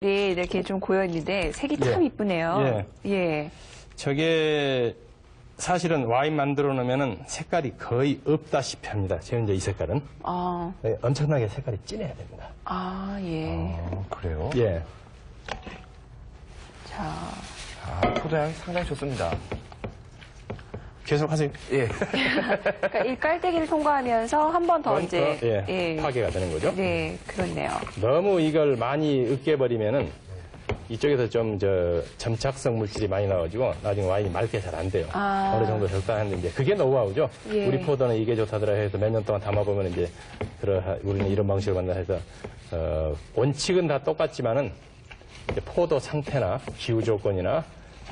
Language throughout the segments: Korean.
이렇게 좀 고여 있는데 색이 참 이쁘네요. 예. 저게 사실은 와인 만들어 놓으면은 색깔이 거의 없다시피 합니다. 지금 이제 이 색깔은 엄청나게 색깔이 진해야 됩니다. 예. 그래요? 예. 자, 포도향이 상당히 좋습니다. 계속 하세요. 예. 그러니까 이 깔때기를 통과하면서 한 번 더 이제 파괴가 되는 거죠. 네, 그렇네요. 너무 이걸 많이 으깨버리면은 이쪽에서 좀 점착성 물질이 많이 나와가지고 나중에 와인이 맑게 잘 안 돼요. 어느 정도 적당한데 이제 그게 노하우죠. 예. 우리 포도는 이게 좋다더라 해서 몇 년 동안 담아보면 이제 우리는 이런 방식으로 만나 해서 원칙은 다 똑같지만은 이제 포도 상태나 기후 조건이나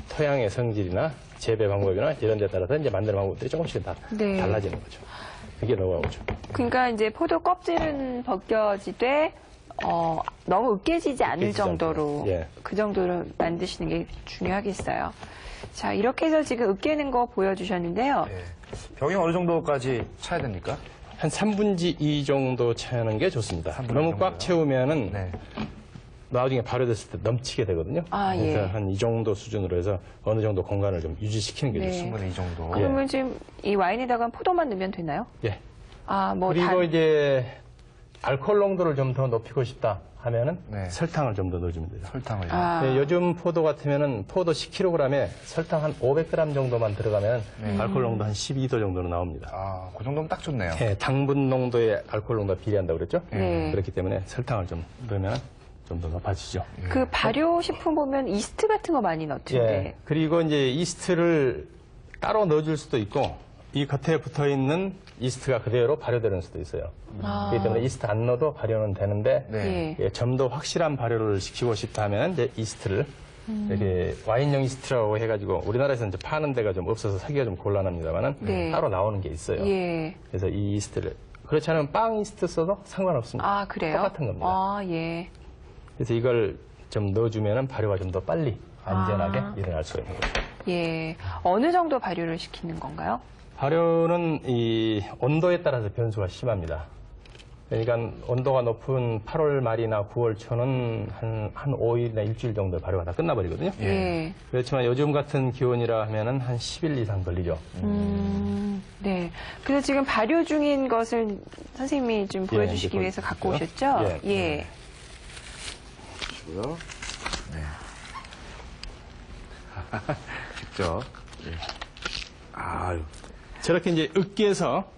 토양의 성질이나 재배 방법이나 이런 데 따라서 이제 만드는 방법들이 조금씩 다 달라지는 거죠. 그게 노하우죠. 그러니까 이제 포도 껍질은 벗겨지되 너무 으깨지지 않을 정도로 그 정도로 만드시는 게 중요하겠어요. 자, 이렇게 해서 지금 으깨는 거 보여주셨는데요. 병이 어느 정도까지 차야 됩니까? 한 3분지 2 정도 차는 게 좋습니다. 너무 꽉 채우면은 나중에 발효됐을 때 넘치게 되거든요. 그래서 한 이 정도 수준으로 해서 어느 정도 공간을 좀 유지시키는 게 좋습니다. 3분의 2 정도. 그러면 지금 이 와인에다가 포도만 넣으면 되나요? 예. 뭐 그리고 이제 알코올 농도를 좀 더 높이고 싶다 하면은 설탕을 좀 더 넣어주면 돼요. 설탕을요? 요즘 포도 같으면은 포도 10kg에 설탕 한 500g 정도만 들어가면 알코올 농도 한 12도 정도로 나옵니다. 그 정도면 딱 좋네요. 당분 농도의 알코올 농도가 비례한다고 그랬죠? 그렇기 때문에 설탕을 좀 넣으면 좀 더 높아지죠. 그 발효식품 보면 이스트 같은 거 많이 넣던데. 그리고 이제 이스트를 따로 넣어줄 수도 있고 이 겉에 붙어 있는 이스트가 그대로 발효되는 수도 있어요. 그렇기 때문에 이스트 안 넣어도 발효는 되는데 좀 더 확실한 발효를 시키고 싶다 하면 이제 이스트를 이렇게 와인용 이스트라고 해가지고 우리나라에서는 이제 파는 데가 좀 없어서 사기가 좀 곤란합니다만은 따로 나오는 게 있어요. 그래서 이 이스트를 그렇지 않으면 빵 이스트 써도 상관없습니다. 그래요? 똑같은 겁니다. 그래서 이걸 좀 넣어주면 발효가 좀 더 빨리 안전하게 일어날 수가 있는 거죠. 어느 정도 발효를 시키는 건가요? 발효는 이 온도에 따라서 변수가 심합니다. 그러니까 온도가 높은 8월 말이나 9월 초는 한 5일이나 일주일 정도 발효가 다 끝나버리거든요. 그렇지만 요즘 같은 기온이라 하면은 한 10일 이상 걸리죠. 네. 그래서 지금 발효 중인 것을 선생님이 좀 보여주시기 위해서 갖고 오셨죠? 직접. 저렇게 이제 으깨서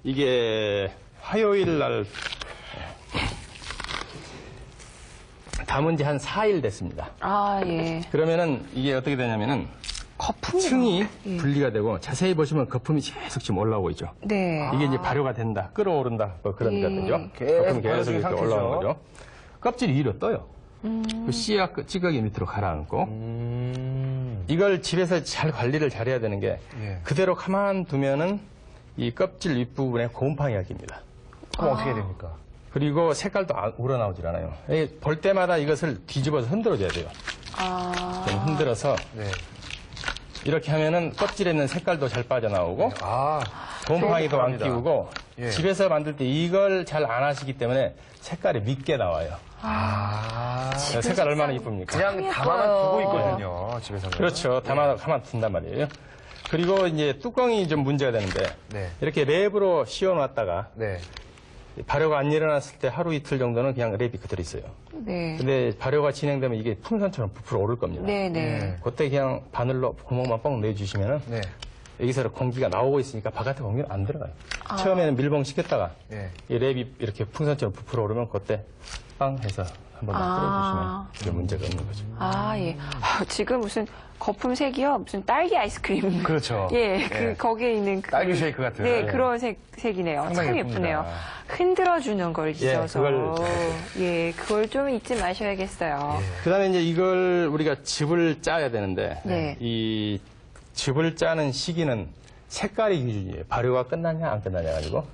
이게 화요일 날 담은 지 한 4일 됐습니다. 그러면은 이게 어떻게 되냐면은 층이 분리가 되고 자세히 보시면 거품이 계속 지금 올라오고 있죠. 이게 이제 발효가 된다, 끓어오른다, 뭐 그런 것들이죠. 거품이 계속 이렇게 올라오는 거죠. 껍질이 위로 떠요. 그 씨앗 찌꺼기 밑으로 가라앉고 이걸 집에서 잘 관리를 잘해야 되는 게 그대로 가만 두면은 이 껍질 윗부분에 곰팡이가 깁니다. 그럼 어떻게 해야 됩니까? 그리고 색깔도 우러나오질 않아요. 볼 때마다 이것을 뒤집어서 흔들어줘야 돼요. 좀 흔들어서 이렇게 하면은 껍질에 있는 색깔도 잘 빠져나오고 곰팡이도 안 끼우고 집에서 만들 때 이걸 잘 안 하시기 때문에 색깔이 밉게 나와요. 색깔 얼마나 이쁩니까? 그냥 담아만 두고 있거든요, 집에서는. 그렇죠. 가만 둔단 말이에요. 그리고 이제 뚜껑이 좀 문제가 되는데 이렇게 랩으로 씌워놨다가 발효가 안 일어났을 때 하루 이틀 정도는 그냥 랩이 그대로 있어요. 근데 발효가 진행되면 이게 풍선처럼 부풀어 오를 겁니다. 그때 그냥 바늘로 구멍만 뻥 내주시면은 여기서 공기가 나오고 있으니까 바깥에 공기는 안 들어가요. 처음에는 밀봉 시켰다가 이 랩이 이렇게 풍선처럼 부풀어 오르면 그때 빵 해서 한번 끓여주시면 그게 문제가 없는 거죠. 지금 무슨 거품 색이요? 무슨 딸기 아이스크림. 그렇죠. 거기에 있는 딸기 쉐이크 같은. 그런 색이네요. 참 예쁘네요. 흔들어주는 걸 잊어서. 그걸 좀 잊지 마셔야겠어요. 그 다음에 이제 이걸 우리가 즙을 짜야 되는데, 이 즙을 짜는 시기는 색깔이 기준이에요. 발효가 끝나냐, 안 끝나냐 가지고.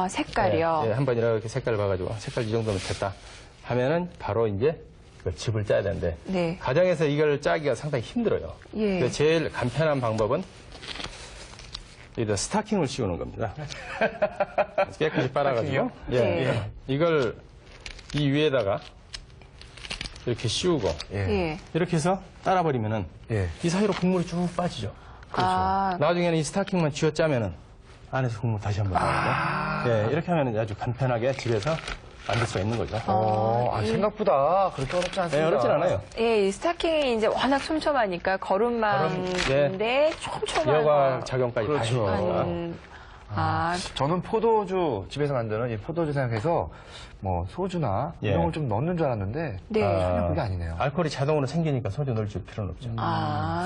색깔이요? 한번 이렇게 색깔을 봐가지고, 색깔 이 정도면 됐다 하면은 바로 이제 그 즙을 짜야 되는데, 가정에서 이걸 짜기가 상당히 힘들어요. 그래서 제일 간편한 방법은 여기다 스타킹을 씌우는 겁니다. 깨끗이 빨아가지고, 이걸 이 위에다가 이렇게 씌우고 예. 이렇게 해서 따라버리면은 예. 이 사이로 국물이 쭉 빠지죠. 아, 나중에는 이 스타킹만 쥐어짜면은 안에서 국물 다시 한번 나오고 예, 이렇게 하면 아주 간편하게 집에서 만들 수가 있는 거죠. 생각보다 그렇게 어렵지 않습니다. 네, 어렵진 않아요. 예, 이 스타킹이 이제 워낙 촘촘하니까 거름망인데 촘촘한 여과 거. 작용까지 다 그렇죠. 해요. 저는 포도주, 집에서 만드는 이 포도주 생각해서 뭐 소주나 예. 이런 걸 좀 넣는 줄 알았는데 네. 전혀 그게 아니네요. 알코올이 자동으로 생기니까 소주 넣을 줄 필요는 없죠.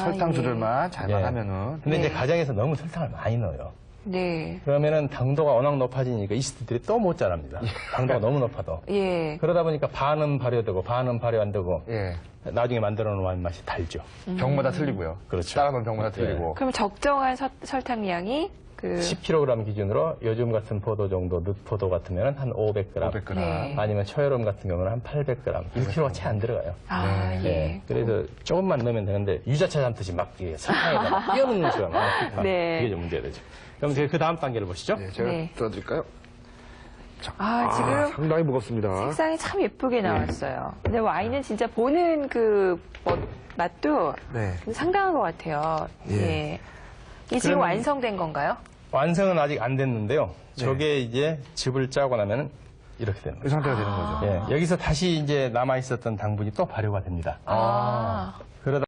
설탕주들만 잘만 예. 하면은 근데 이제 네. 가정에서 너무 설탕을 많이 넣어요. 네. 그러면은 당도가 워낙 높아지니까 이스트들이 또 못 자랍니다. 당도가 너무 높아도. 예. 그러다 보니까 반은 발효되고 반은 발효 안 되고 예. 나중에 만들어 놓은 맛이 달죠. 병마다 틀리고요. 그렇죠. 따라가는 병마다 틀리고. 그럼 적정한 설탕량이 그 10kg 기준으로 요즘 같은 포도 정도, 늦포도 같으면 한 500g. 500g. 네. 아니면 초여름 같은 경우는 한 800g. 1kg가 채 안 들어가요. 아, 네. 예. 그래서 조금만 넣으면 되는데 유자차 담듯이 막 이게 설탕에다 막 끼얹는 수가 많아요. 네. 그게 좀 문제가 되죠. 그럼 이제 그 다음 단계를 보시죠. 네, 제가 네. 들어드릴까요? 지금 상당히 무겁습니다. 색상이 참 예쁘게 나왔어요. 근데 와인은 진짜 보는 그 맛도 네. 상당한 것 같아요. 예. 이게 지금 그러면- 완성된 건가요? 완성은 아직 안 됐는데요. 네. 저게 이제 즙을 짜고 나면은 이렇게 되는 이 거죠. 상태가 되는 거죠. 예, 여기서 다시 이제 남아 있었던 당분이 또 발효가 됩니다. 아. 그러다